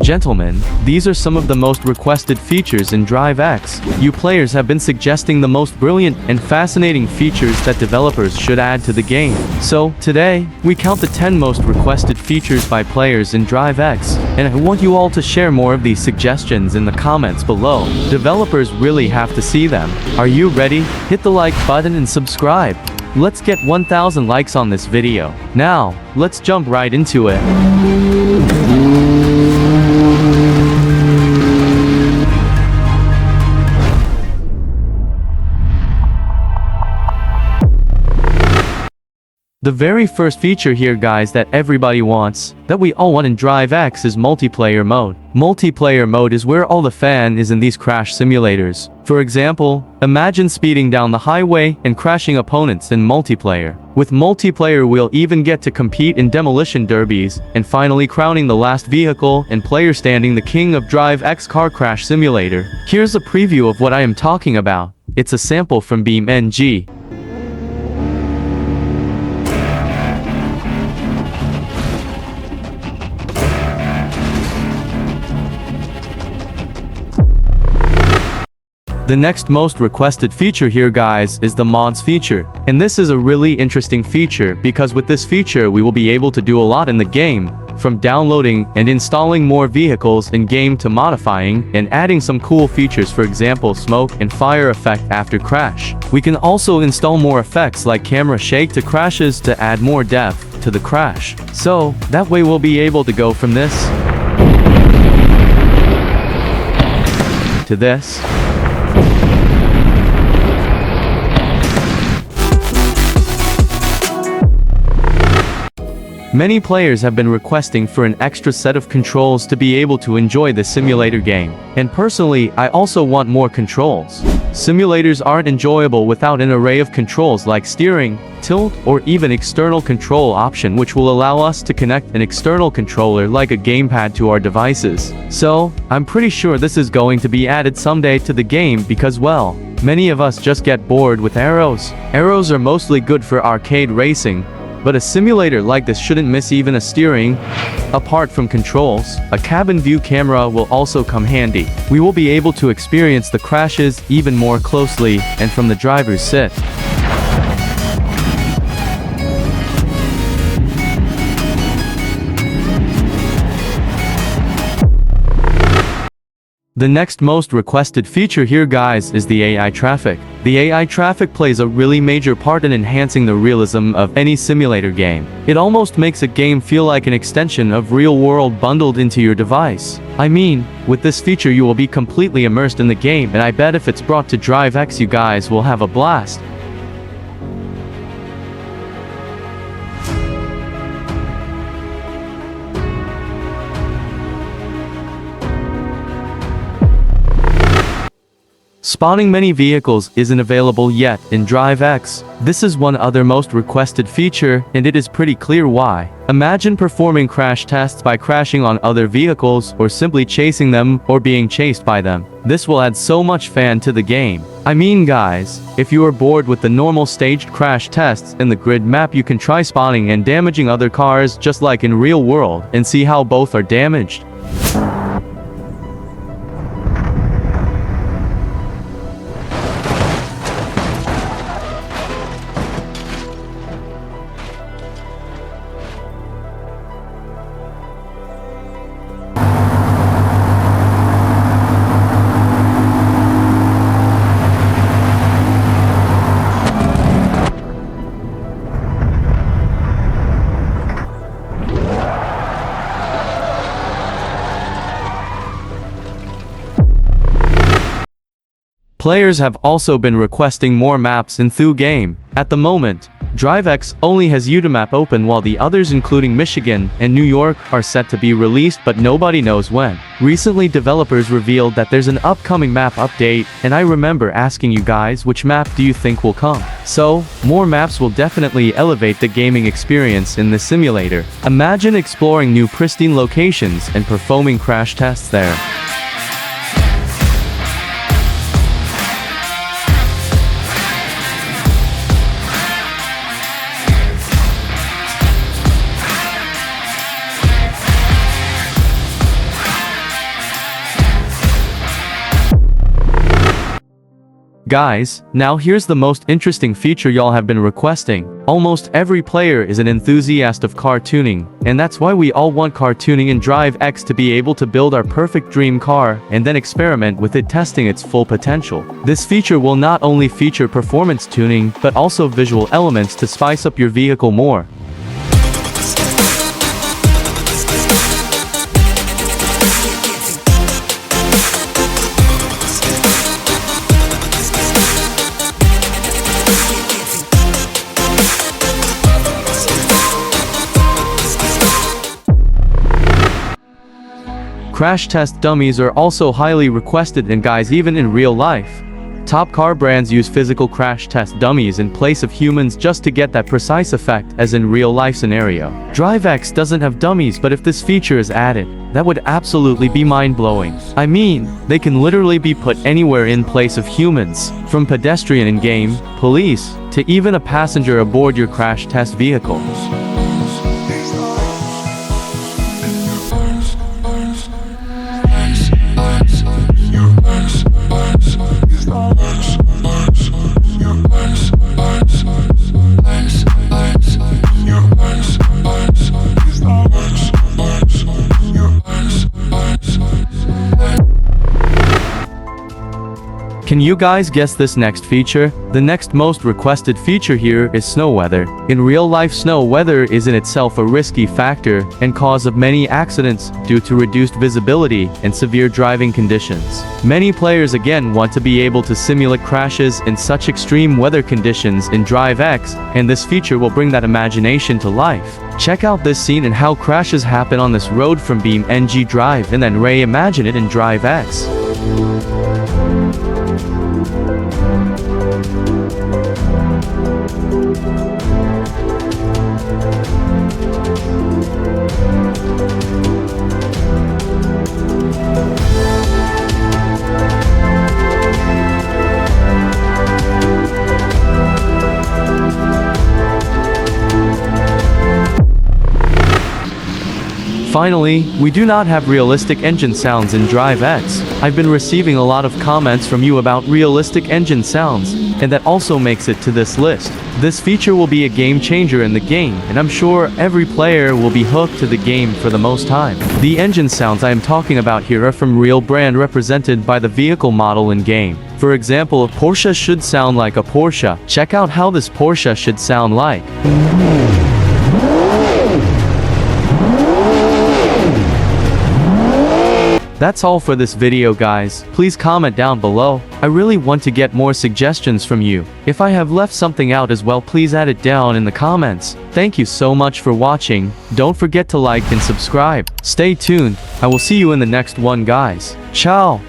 Gentlemen, these are some of the most requested features in Drive X. You players have been suggesting the most brilliant and fascinating features that developers should add to the game. So, today, we count the 10 most requested features by players in Drive X, and I want you all to share more of these suggestions in the comments below. Developers really have to see them. Are you ready? Hit the like button and subscribe. Let's get 1,000 likes on this video. Now, let's jump right into it. The very first feature here, guys, that everybody wants, that we all want in Drive X, is multiplayer mode. Multiplayer mode is where all the fun is in these crash simulators. For example, imagine speeding down the highway and crashing opponents in multiplayer. With multiplayer, we'll even get to compete in demolition derbies, and finally crowning the last vehicle and player standing the king of Drive X car crash simulator. Here's a preview of what I am talking about. It's a sample from BeamNG. The next most requested feature here, guys, is the mods feature. And this is a really interesting feature because with this feature we will be able to do a lot in the game, from downloading and installing more vehicles in game to modifying and adding some cool features, for example smoke and fire effect after crash. We can also install more effects like camera shake to crashes to add more depth to the crash. So that way we'll be able to go from this to this. Many players have been requesting for an extra set of controls to be able to enjoy the simulator game. And personally, I also want more controls. Simulators aren't enjoyable without an array of controls like steering, tilt, or even external control option, which will allow us to connect an external controller like a gamepad to our devices. So, I'm pretty sure this is going to be added someday to the game because, well, many of us just get bored with arrows. Arrows are mostly good for arcade racing, but a simulator like this shouldn't miss even a steering. Apart from controls, a cabin view camera will also come handy. We will be able to experience the crashes even more closely and from the driver's seat. The next most requested feature here, guys, is the AI traffic. The AI traffic plays a really major part in enhancing the realism of any simulator game. It almost makes a game feel like an extension of real world bundled into your device. I mean, with this feature you will be completely immersed in the game, and I bet if it's brought to Drive X you guys will have a blast. Spawning many vehicles isn't available yet in Drive X. This is one other most requested feature, and it is pretty clear why. Imagine performing crash tests by crashing on other vehicles or simply chasing them or being chased by them. This will add so much fun to the game. I mean, guys, if you are bored with the normal staged crash tests in the grid map, you can try spawning and damaging other cars just like in real world and see how both are damaged. Players have also been requesting more maps in the game. At the moment, Drive X only has Utamap open while the others, including Michigan and New York, are set to be released, but nobody knows when. Recently, developers revealed that there's an upcoming map update, and I remember asking you guys which map do you think will come. So, more maps will definitely elevate the gaming experience in the simulator. Imagine exploring new pristine locations and performing crash tests there. Guys, now here's the most interesting feature y'all have been requesting. Almost every player is an enthusiast of car tuning, and that's why we all want car tuning in Drive X to be able to build our perfect dream car and then experiment with it, testing its full potential. This feature will not only feature performance tuning, but also visual elements to spice up your vehicle more. Crash test dummies are also highly requested, and guys, even in real life, top car brands use physical crash test dummies in place of humans just to get that precise effect as in real life scenario. Drive X doesn't have dummies, but if this feature is added, that would absolutely be mind-blowing. I mean, they can literally be put anywhere in place of humans, from pedestrian in-game, police, to even a passenger aboard your crash test vehicle. Can you guys guess this next feature? The next most requested feature here is snow weather. In real life, snow weather is in itself a risky factor and cause of many accidents due to reduced visibility and severe driving conditions. Many players again want to be able to simulate crashes in such extreme weather conditions in Drive X, and this feature will bring that imagination to life. Check out this scene and how crashes happen on this road from Beam NG Drive, and then reimagine it in Drive X. Finally, we do not have realistic engine sounds in Drive X. I've been receiving a lot of comments from you about realistic engine sounds, and that also makes it to this list. This feature will be a game changer in the game, and I'm sure every player will be hooked to the game for the most time. The engine sounds I am talking about here are from real brand represented by the vehicle model in game. For example, a Porsche should sound like a Porsche. Check out how this Porsche should sound like. That's all for this video, guys. Please comment down below. I really want to get more suggestions from you. If I have left something out as well, please add it down in the comments. Thank you so much for watching. Don't forget to like and subscribe. Stay tuned. I will see you in the next one, guys. Ciao.